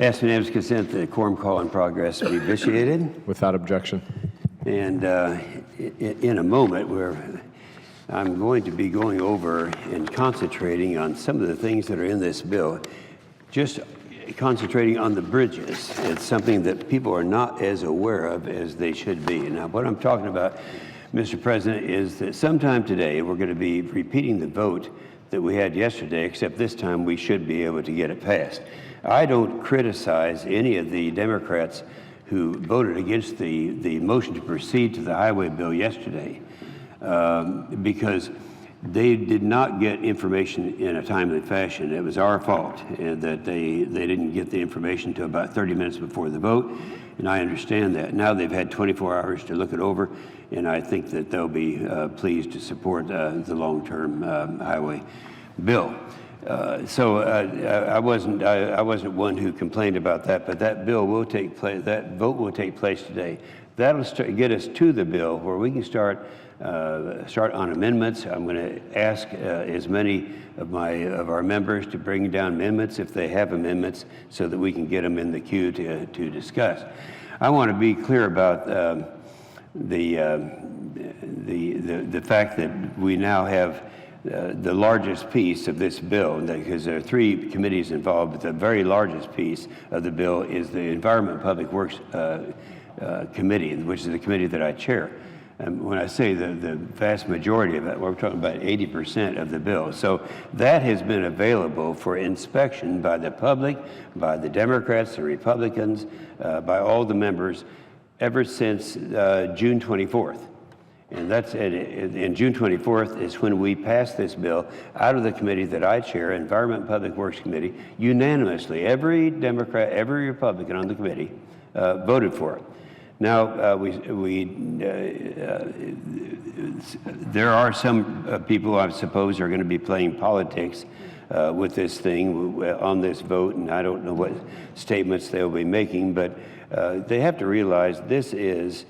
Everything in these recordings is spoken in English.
Ask unanimous consent that the quorum call in progress be vitiated. Without objection. And in a moment, I'm going to be going over and concentrating on some of the things that are in this bill. Just concentrating on the bridges. It's something that people are not as aware of as they should be. Now, what I'm talking about, Mr. President, is that sometime today we're going to be repeating the vote that we had yesterday, except this time we should be able to get it passed. I don't criticize any of the Democrats who voted against the motion to proceed to the highway bill yesterday because they did not get information in a timely fashion. It was our fault that they didn't get the information until about 30 minutes before the vote, and I understand that. Now they've had 24 hours to look it over, and I think that they'll be pleased to support the long-term highway bill. I wasn't one who complained about that, but that bill will take place. That vote will take place today. That'll get us to the bill where we can start on amendments. I'm going to ask as many of our members to bring down amendments if they have amendments, so that we can get them in the queue to discuss. I want to be clear about the fact that we now have the largest piece of this bill, because there are 3 committees involved, but the very largest piece of the bill is the Environment and Public Works Committee, which is the committee that I chair. And when I say the vast majority of it, we're talking about 80% of the bill. So that has been available for inspection by the public, by the Democrats, the Republicans, by all the members ever since June 24th. And June 24th is when we passed this bill out of the committee that I chair, Environment and Public Works Committee, unanimously. Every Democrat, every Republican on the committee voted for it. Now, there are some people, I suppose, are going to be playing politics with this thing, on this vote, and I don't know what statements they'll be making, but they have to realize this is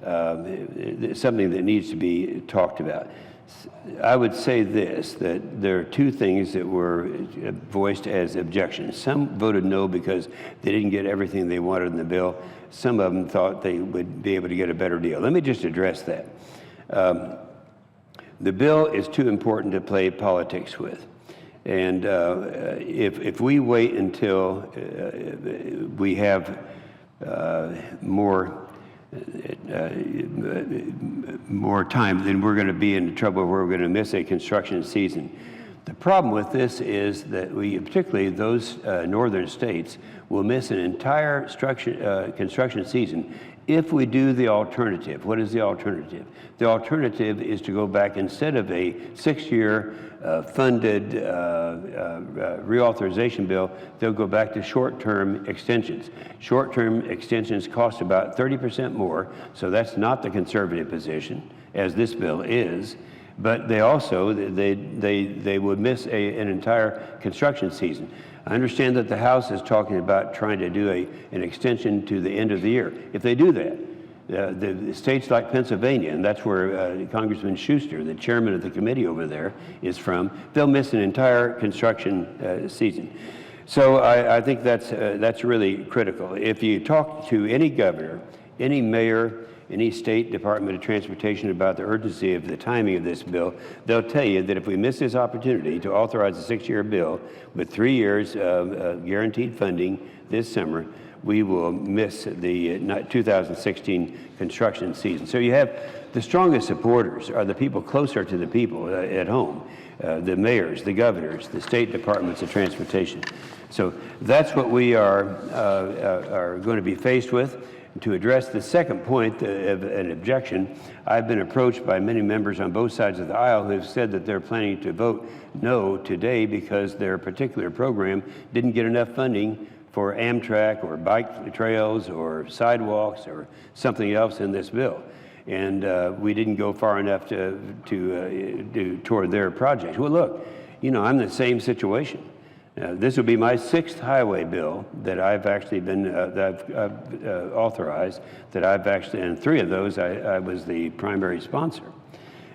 something that needs to be talked about. I would say this, that there are 2 things that were voiced as objections. Some voted no because they didn't get everything they wanted in the bill. Some of them thought they would be able to get a better deal. Let me just address that. The bill is too important to play politics with. And if we wait until we have more time, then we're going to be in trouble where we're going to miss a construction season. The problem with this is that particularly those northern states, will miss an entire construction season if we do the alternative. What is the alternative? The alternative is to go back, instead of a 6-year funded reauthorization bill, they'll go back to short-term extensions. Short-term extensions cost about 30% more, so that's not the conservative position, as this bill is. But they also, they would miss an entire construction season. I understand that the House is talking about trying to do an extension to the end of the year. If they do that, the states like Pennsylvania, and that's where Congressman Schuster, the chairman of the committee over there, is from, they'll miss an entire construction season. So I think that's really critical. If you talk to any governor, any mayor, any state Department of Transportation about the urgency of the timing of this bill, they'll tell you that if we miss this opportunity to authorize a 6-year bill with 3 years of guaranteed funding this summer, we will miss the 2016 construction season. So you have the strongest supporters are the people closer to the people at home, the mayors, the governors, the state departments of transportation. So that's what we are going to be faced with. To address the second point of an objection, I've been approached by many members on both sides of the aisle who have said that they're planning to vote no today because their particular program didn't get enough funding for Amtrak or bike trails or sidewalks or something else in this bill. And we didn't go far enough to do toward their project. Well, look, I'm in the same situation. This will be my 6th highway bill that I've actually been authorized. And 3 of those I was the primary sponsor.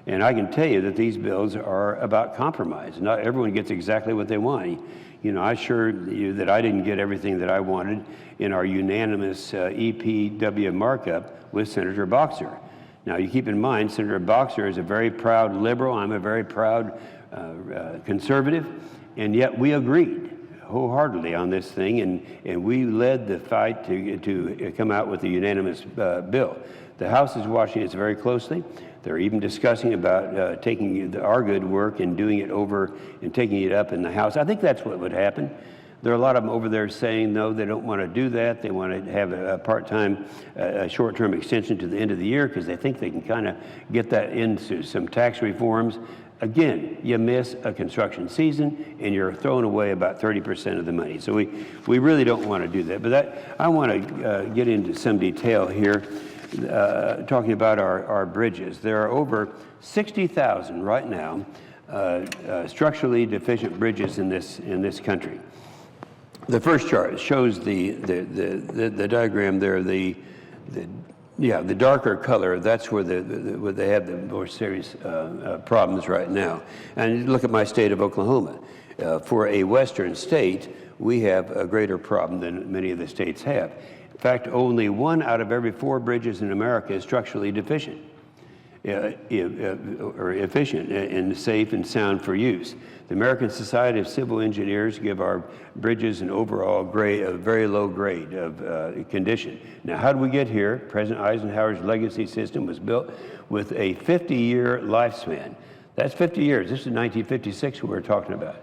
And I can tell you that these bills are about compromise. Not everyone gets exactly what they want. You know, I assured you that I didn't get everything that I wanted in our unanimous EPW markup with Senator Boxer. Now, you keep in mind, Senator Boxer is a very proud liberal. I'm a very proud conservative, and yet we agreed wholeheartedly on this thing, and we led the fight to come out with a unanimous bill. The House is watching this very closely. They're even discussing about taking our good work and doing it over and taking it up in the House. I think that's what would happen. There are a lot of them over there saying, no, they don't want to do that. They want to have a part-time, short-term extension to the end of the year because they think they can kind of get that into some tax reforms. Again, you miss a construction season and you're throwing away about 30% of the money. So we really don't want to do that. But I want to get into some detail here, talking about our bridges. There are over 60,000 right now structurally deficient bridges in this country. The first chart shows the diagram there. The darker color, that's where where they have the more serious problems right now. And look at my state of Oklahoma. For a western state, we have a greater problem than many of the states have. In fact, only 1 out of every 4 bridges in America is structurally deficient, or efficient and safe and sound for use. The American Society of Civil Engineers give our bridges an overall grade, a very low grade of condition. Now, how did we get here? President Eisenhower's legacy system was built with a 50-year lifespan. That's 50 years. This is 1956 we're talking about.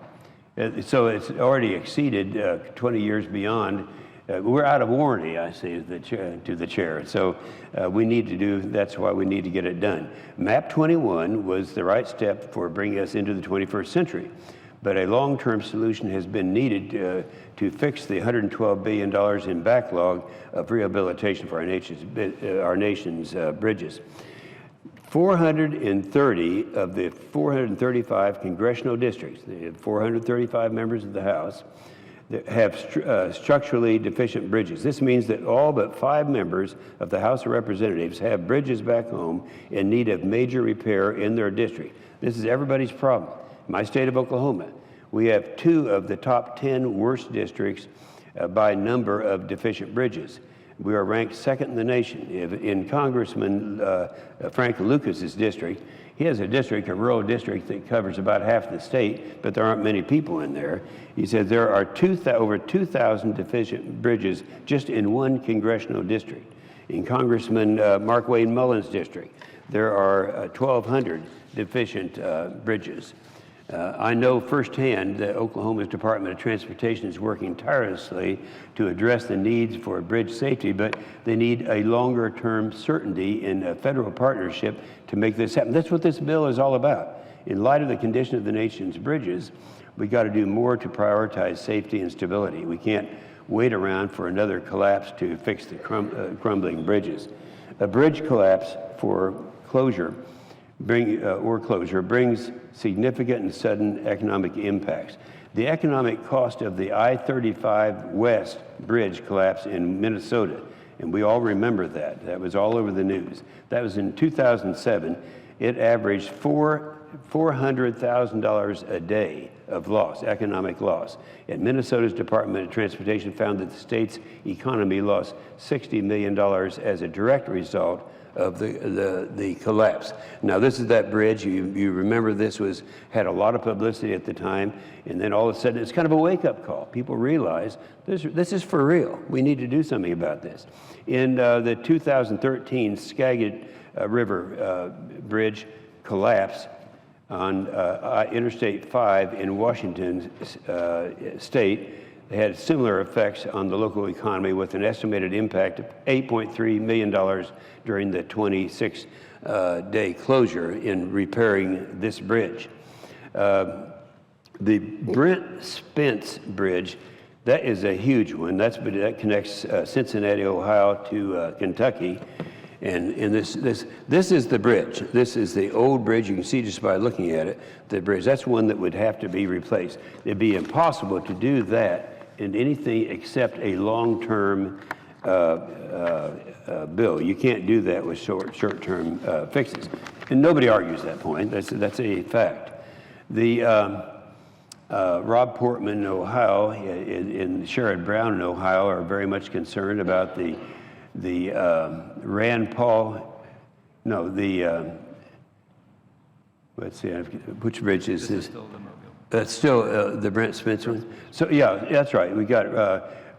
So it's already exceeded 20 years beyond. We're out of warranty, I say to the chair. So we need to do, that's why we need to get it done. MAP 21 was the right step for bringing us into the 21st century. But a long-term solution has been needed to fix the $112 billion in backlog of rehabilitation for our nation's bridges. 430 of the 435 congressional districts, the 435 members of the House, that have structurally deficient bridges. This means that all but 5 members of the House of Representatives have bridges back home in need of major repair in their district. This is everybody's problem. My state of Oklahoma, we have 2 of the top 10 worst districts by number of deficient bridges. We are ranked 2nd in the nation. In Congressman Frank Lucas's district, he has a district, a rural district that covers about half the state, but there aren't many people in there. He said there are over 2,000 deficient bridges just in 1 congressional district. In Congressman Mark Wayne Mullen's district, there are 1,200 deficient bridges. I know firsthand that Oklahoma's Department of Transportation is working tirelessly to address the needs for bridge safety, but they need a longer-term certainty in a federal partnership to make this happen. That's what this bill is all about. In light of the condition of the nation's bridges, we got to do more to prioritize safety and stability. We can't wait around for another collapse to fix the crumbling bridges. A bridge collapse for closure brings significant and sudden economic impacts. The economic cost of the I-35 West bridge collapse in Minnesota, and we all remember that. That was all over the news. That was in 2007. It averaged $400,000 a day of loss, economic loss. And Minnesota's Department of Transportation found that the state's economy lost $60 million as a direct result of the collapse. Now, this is that bridge. You remember this had a lot of publicity at the time, and then all of a sudden it's kind of a wake-up call. People realize this is for real. We need to do something about this. In the 2013 Skagit River Bridge collapse on Interstate 5 in Washington state, they had similar effects on the local economy with an estimated impact of $8.3 million during the 26-day closure in repairing this bridge. The Brent Spence Bridge, that is a huge one. That connects Cincinnati, Ohio to Kentucky. And this is the bridge. This is the old bridge. You can see just by looking at it, the bridge. That's one that would have to be replaced. It'd be impossible to do that in anything except a long-term bill. You can't do that with short-term fixes. And nobody argues that point. That's a fact. Rob Portman in Ohio and Sherrod Brown in Ohio are very much concerned about the Rand Paul, no, let's see, which bridge is this? Still the Mobile. That's still the Brent Spence one? So, yeah, that's right. We got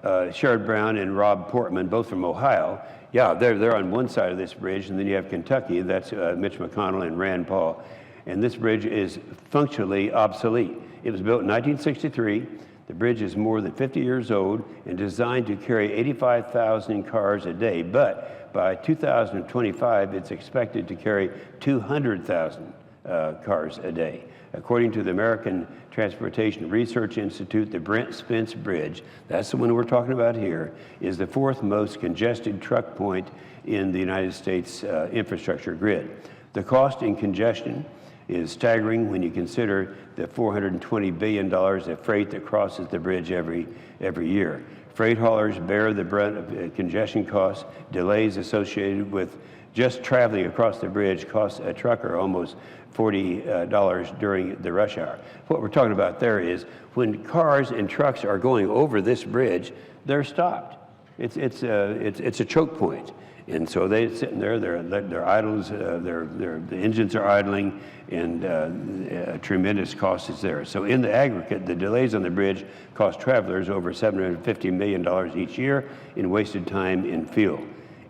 Sherrod Brown and Rob Portman, both from Ohio. Yeah, they're on one side of this bridge, and then you have Kentucky. That's Mitch McConnell and Rand Paul. And this bridge is functionally obsolete. It was built in 1963. The bridge is more than 50 years old and designed to carry 85,000 cars a day. But by 2025, it's expected to carry 200,000 cars a day. According to the American Transportation Research Institute, the Brent Spence Bridge, that's the one we're talking about here, is the fourth most congested truck point in the United States infrastructure grid. The cost in congestion is staggering when you consider the $420 billion of freight that crosses the bridge every year. Freight haulers bear the brunt of congestion costs. Delays associated with just traveling across the bridge costs a trucker almost $40 during the rush hour. What we're talking about there is when cars and trucks are going over this bridge, they're stopped. It's a choke point. And so they're sitting there, they're idles, the engines are idling, and a tremendous cost is there. So in the aggregate, the delays on the bridge cost travelers over $750 million each year in wasted time in fuel.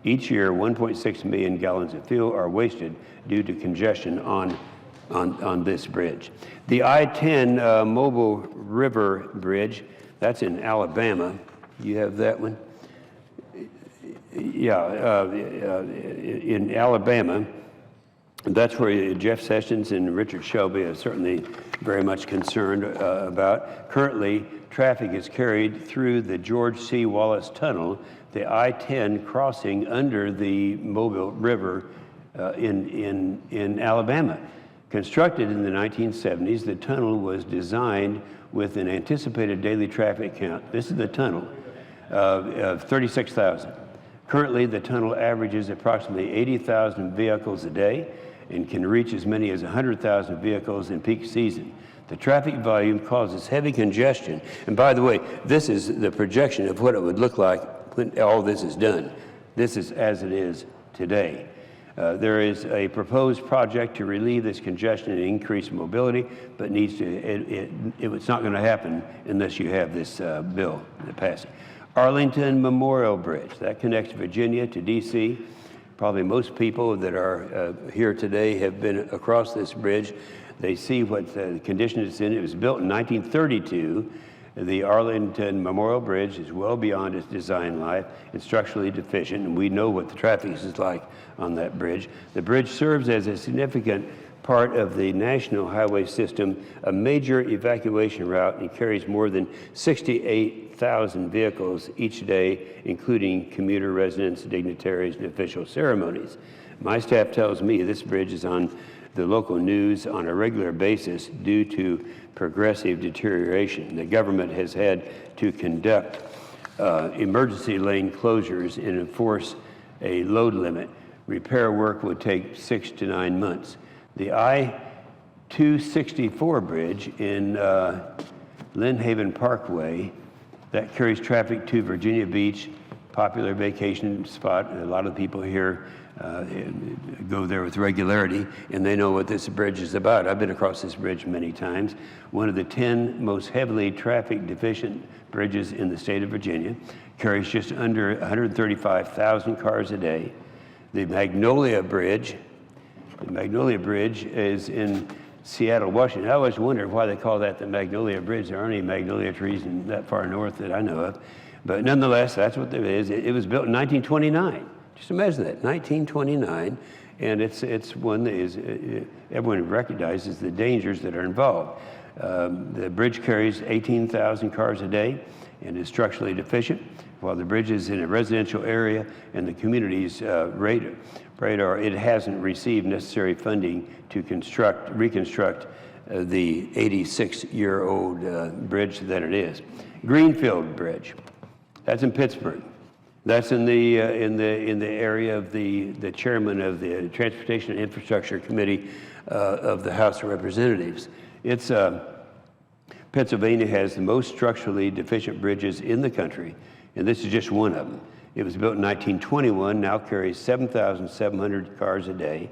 Each year, 1.6 million gallons of fuel are wasted due to congestion on this bridge. The I-10 Mobile River Bridge, that's in Alabama. You have that one? Yeah, in Alabama. That's where Jeff Sessions and Richard Shelby are certainly very much concerned about. Currently, traffic is carried through the George C. Wallace Tunnel, the I-10 crossing under the Mobile River in Alabama. Constructed in the 1970s, the tunnel was designed with an anticipated daily traffic count. This is the tunnel of 36,000. Currently, the tunnel averages approximately 80,000 vehicles a day and can reach as many as 100,000 vehicles in peak season. The traffic volume causes heavy congestion. And by the way, this is the projection of what it would look like when all this is done. This is as it is today. There is a proposed project to relieve this congestion and increase mobility, but it's not going to happen unless you have this bill passing. Arlington Memorial Bridge, that connects Virginia to D.C. Probably most people that are here today have been across this bridge. They see what the condition it's in. It was built in 1932. The Arlington Memorial Bridge is well beyond its design life and structurally deficient, and we know what the traffic is like on that bridge. The bridge serves as a significant part of the national highway system, a major evacuation route, and carries more than 68,000 vehicles each day, including commuter residents, dignitaries, and official ceremonies. My staff tells me this bridge is on the local news on a regular basis due to progressive deterioration. The government has had to conduct emergency lane closures and enforce a load limit. Repair work would take 6 to 9 months. The I-264 bridge in Lynnhaven Parkway that carries traffic to Virginia Beach, popular vacation spot. A lot of people here go there with regularity, and they know what this bridge is about. I've been across this bridge many times. One of the 10 most heavily traffic deficient bridges in the state of Virginia, carries just under 135,000 cars a day. The Magnolia Bridge is in Seattle, Washington. I always wondered why they call that the Magnolia Bridge. There aren't any magnolia trees that far north that I know of. But nonetheless, that's what it is. It was built in 1929. Just imagine that, 1929. And it's one that is, everyone recognizes the dangers that are involved. The bridge carries 18,000 cars a day and is structurally deficient. While the bridge is in a residential area and the community's radar, it hasn't received necessary funding to reconstruct the 86-year-old bridge that it is. Greenfield Bridge, that's in Pittsburgh. That's in the area of the chairman of the Transportation and Infrastructure Committee of the House of Representatives. It's Pennsylvania has the most structurally deficient bridges in the country, and this is just one of them. It was built in 1921, now carries 7,700 cars a day.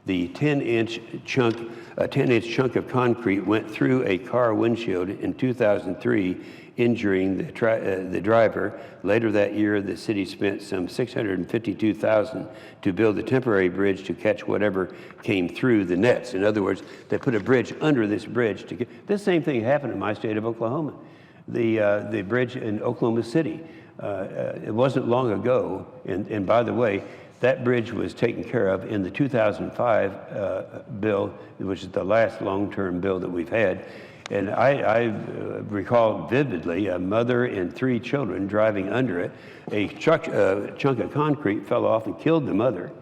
The 10-inch chunk of concrete went through a car windshield in 2003, injuring the driver. Later that year, the city spent some $652,000 to build a temporary bridge to catch whatever came through the nets. In other words, they put a bridge under this bridge to get. This same thing happened in my state of Oklahoma. The bridge in Oklahoma City. It wasn't long ago, and by the way, that bridge was taken care of in the 2005 bill, which is the last long-term bill that we've had. And I recall vividly a mother and 3 children driving under it. A chunk of concrete fell off and killed the mother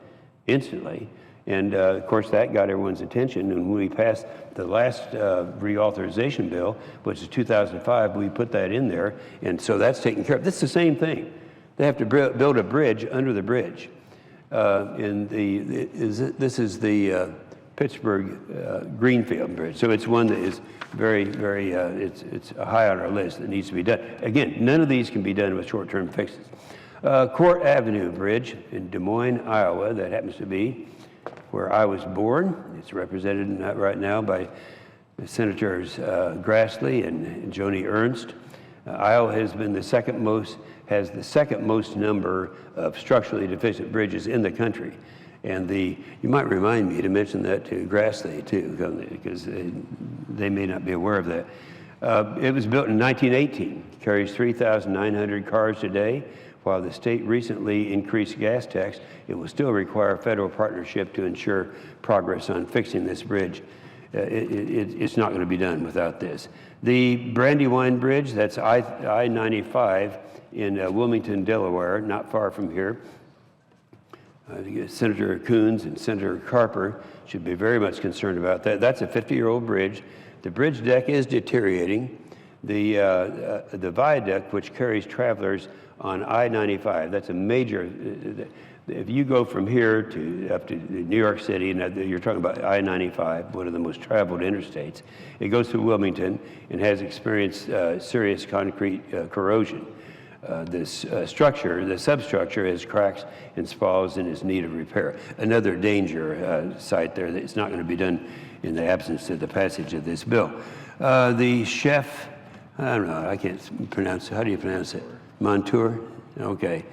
instantly. And of course, that got everyone's attention. And when we passed the last reauthorization bill, which is 2005, we put that in there. And so that's taken care of. This is the same thing. They have to build a bridge under the bridge. This is the Pittsburgh Greenfield Bridge. So it's one that is very, very, it's high on our list that needs to be done. Again, none of these can be done with short-term fixes. Court Avenue Bridge in Des Moines, Iowa, that happens to be where I was born. It's represented right now by Senators Grassley and Joni Ernst. Iowa has been the second most number of structurally deficient bridges in the country. And you might remind me to mention that to Grassley too, because they may not be aware of that. It was built in 1918, carries 3,900 cars a day. While the state recently increased gas tax, it will still require federal partnership to ensure progress on fixing this bridge. It's not going to be done without this. The Brandywine Bridge, that's I-95 in Wilmington, Delaware, not far from here. Senator Coons and Senator Carper should be very much concerned about that. That's a 50-year-old bridge. The bridge deck is deteriorating. The viaduct, which carries travelers on I-95, that's a major. If you go from here up to New York City, and you're talking about I-95, one of the most traveled interstates, it goes through Wilmington and has experienced serious concrete corrosion. This structure, the substructure, has cracks and spalls and is in need of repair. Another danger site there that's not going to be done in the absence of the passage of this bill. The chef, I don't know, I can't pronounce, how do you pronounce it? Montour? Okay.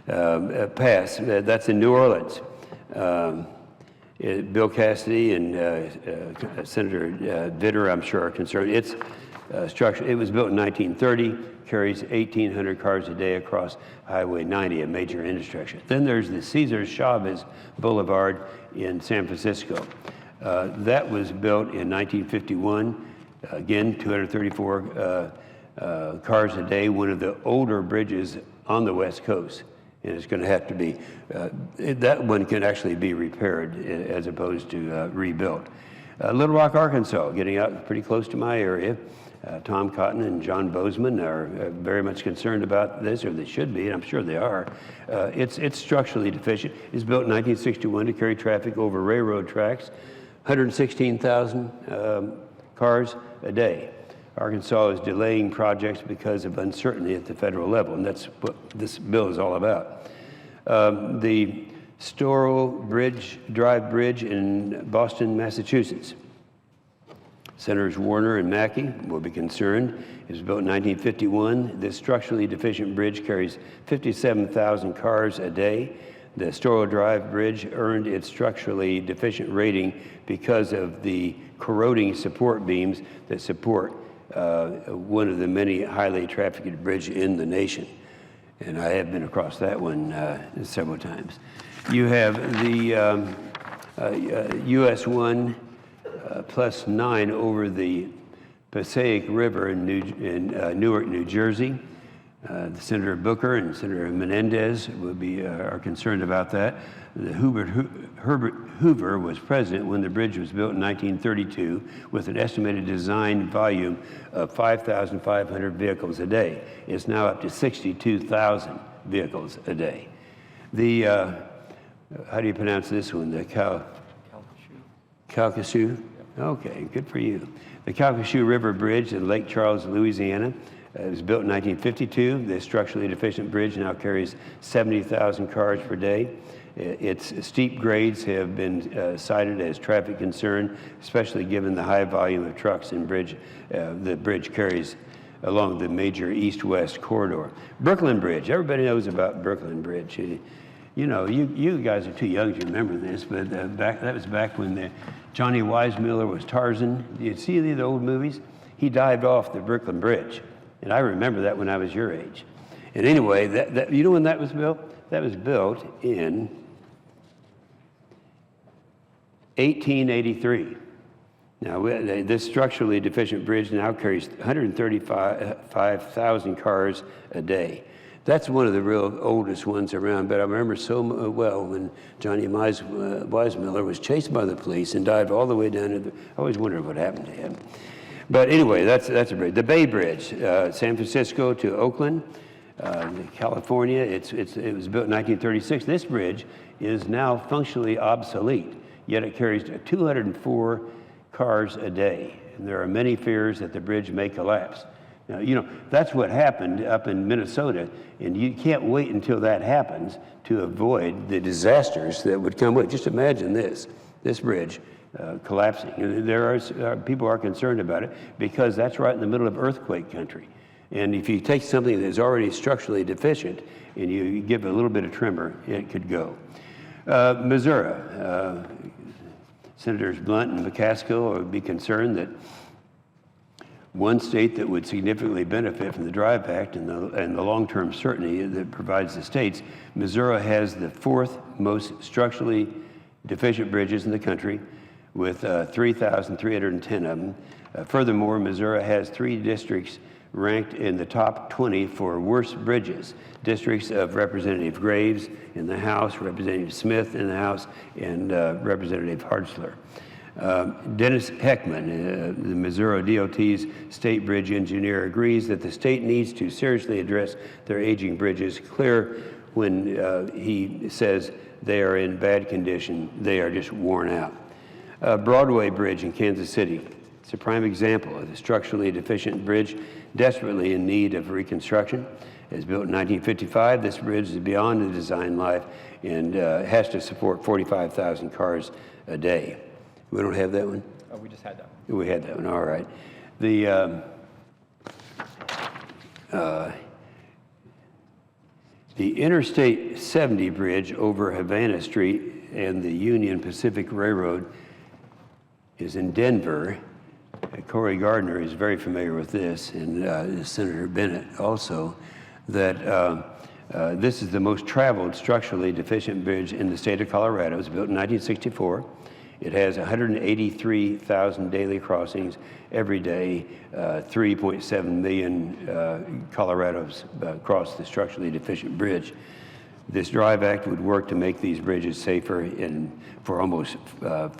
Pass, that's in New Orleans. Bill Cassidy and Senator Vitter, I'm sure, are concerned. Its structure, it was built in 1930, carries 1,800 cars a day across Highway 90, a major intersection. Then there's the Cesar Chavez Boulevard in San Francisco. That was built in 1951. Again, 234 cars a day, one of the older bridges on the West Coast. And it's going to have to be, that one can actually be repaired as opposed to rebuilt. Little Rock, Arkansas, getting out pretty close to my area. Tom Cotton and John Bozeman are very much concerned about this, or they should be, and I'm sure they are. It's structurally deficient. It's built in 1961 to carry traffic over railroad tracks, 116,000 cars a day. Arkansas is delaying projects because of uncertainty at the federal level, and that's what this bill is all about. The Storrow Drive Bridge in Boston, Massachusetts. Senators Warner and Mackey will be concerned. It was built in 1951. This structurally deficient bridge carries 57,000 cars a day. The Storrow Drive Bridge earned its structurally deficient rating because of the corroding support beams that support one of the many highly trafficked bridges in the nation. And I have been across that one several times. You have the US 1 +9 over the Passaic River in Newark, New Jersey. Senator Booker and Senator Menendez are concerned about that. Herbert Hoover was president when the bridge was built in 1932 with an estimated design volume of 5,500 vehicles a day. It's now up to 62,000 vehicles a day. The, how do you pronounce this one? The Calcasieu? Okay, good for you. The Calcasieu River Bridge in Lake Charles, Louisiana, was built in 1952. This structurally deficient bridge now carries 70,000 cars per day. Its steep grades have been cited as traffic concern, especially given the high volume of trucks and the bridge carries along the major east-west corridor. Brooklyn Bridge, everybody knows about Brooklyn Bridge. You know, you guys are too young to remember this, but that was back when Johnny Weissmuller was Tarzan. You see the old movies? He dived off the Brooklyn Bridge, and I remember that when I was your age. And anyway, you know when that was built? That was built in 1883. Now, this structurally deficient bridge now carries 135,000 cars a day. That's one of the real oldest ones around, but I remember so well when Johnny Weissmuller was chased by the police and dived all the way down to I always wondered what happened to him. But anyway, that's a bridge. The Bay Bridge, San Francisco to Oakland, California, it was built in 1936. This bridge is now functionally obsolete, yet it carries 204 cars a day. And there are many fears that the bridge may collapse. Now, you know, that's what happened up in Minnesota, and you can't wait until that happens to avoid the disasters that would come with it. Just imagine this bridge collapsing. And people are concerned about it because that's right in the middle of earthquake country. And if you take something that's already structurally deficient and you give it a little bit of tremor, it could go. Missouri, Senators Blunt and McCaskill would be concerned that one state that would significantly benefit from the DRIVE Act and the long-term certainty that provides the states, Missouri has the fourth most structurally deficient bridges in the country with 3,310 of them. Furthermore, Missouri has 3 districts ranked in the top 20 for worst bridges. Districts of Representative Graves in the House, Representative Smith in the House, and Representative Hartzler. Dennis Heckman, the Missouri DOT's state bridge engineer, agrees that the state needs to seriously address their aging bridges. Clear when he says they are in bad condition, they are just worn out. Broadway Bridge in Kansas City. It's a prime example of a structurally deficient bridge desperately in need of reconstruction. It was built in 1955. This bridge is beyond the design life and has to support 45,000 cars a day. We don't have that one? Oh, we just had that one. We had that one, all right. The Interstate 70 bridge over Havana Street and the Union Pacific Railroad is in Denver. Corey Gardner is very familiar with this, and Senator Bennett also, that this is the most traveled structurally deficient bridge in the state of Colorado. It was built in 1964. It has 183,000 daily crossings every day. 3.7 million Colorados cross the structurally deficient bridge. This DRIVE Act would work to make these bridges safer for almost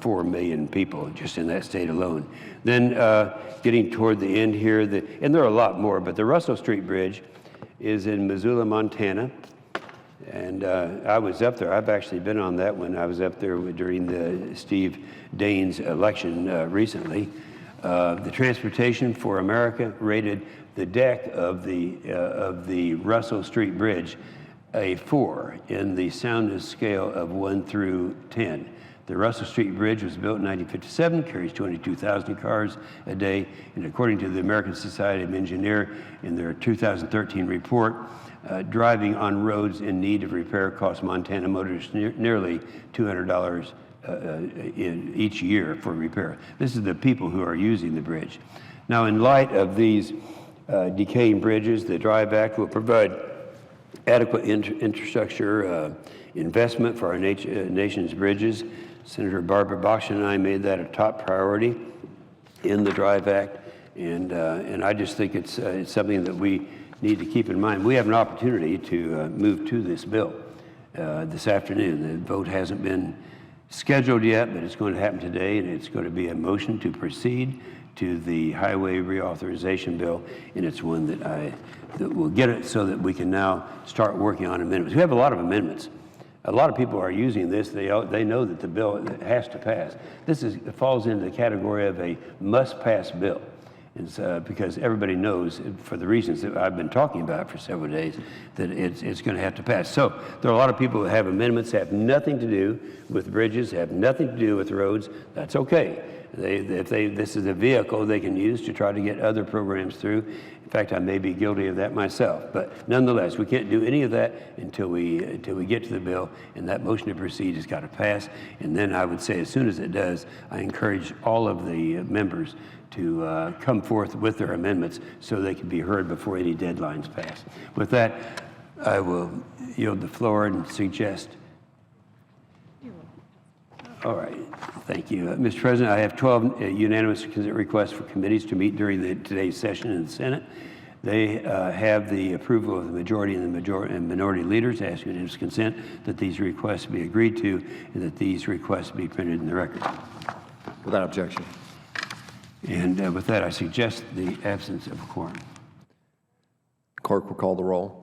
4 million people just in that state alone. Then getting toward the end here, and there are a lot more, but the Russell Street Bridge is in Missoula, Montana. And I was up there. I've actually been on that when I was up there during the Steve Daines election recently. The Transportation for America rated the deck of the Russell Street Bridge a 4 in the soundness scale of 1 through 10. The Russell Street Bridge was built in 1957, carries 22,000 cars a day, and according to the American Society of Engineers in their 2013 report, driving on roads in need of repair costs Montana motorists nearly $200 each year for repair. This is the people who are using the bridge. Now, in light of these decaying bridges, the DRIVE Act will provide adequate infrastructure investment for our nation's bridges. Senator Barbara Boxer and I made that a top priority in the DRIVE Act, and I just think it's something that we need to keep in mind. We have an opportunity to move to this bill this afternoon. The vote hasn't been scheduled yet, but it's going to happen today, and it's going to be a motion to proceed to the highway reauthorization bill, and it's one that will get it so that we can now start working on amendments. We have a lot of amendments. A lot of people are using this. They know that the bill has to pass. It falls into the category of a must-pass bill. It's, because everybody knows, for the reasons that I've been talking about for several days, that it's going to have to pass. So there are a lot of people who have amendments that have nothing to do with bridges, have nothing to do with roads. That's okay. This is a vehicle they can use to try to get other programs through. In fact, I may be guilty of that myself. But nonetheless, we can't do any of that until we get to the bill, and that motion to proceed has got to pass. And then I would say, as soon as it does, I encourage all of the members to come forth with their amendments so they can be heard before any deadlines pass. With that, I will yield the floor and suggest. All right, thank you. Mr. President, I have 12 unanimous requests for committees to meet during today's session in the Senate. They have the approval of the majority and minority leaders. I ask unanimous consent that these requests be agreed to and that these requests be printed in the record. Without objection. And with that, I suggest the absence of a quorum. Clerk will call the roll.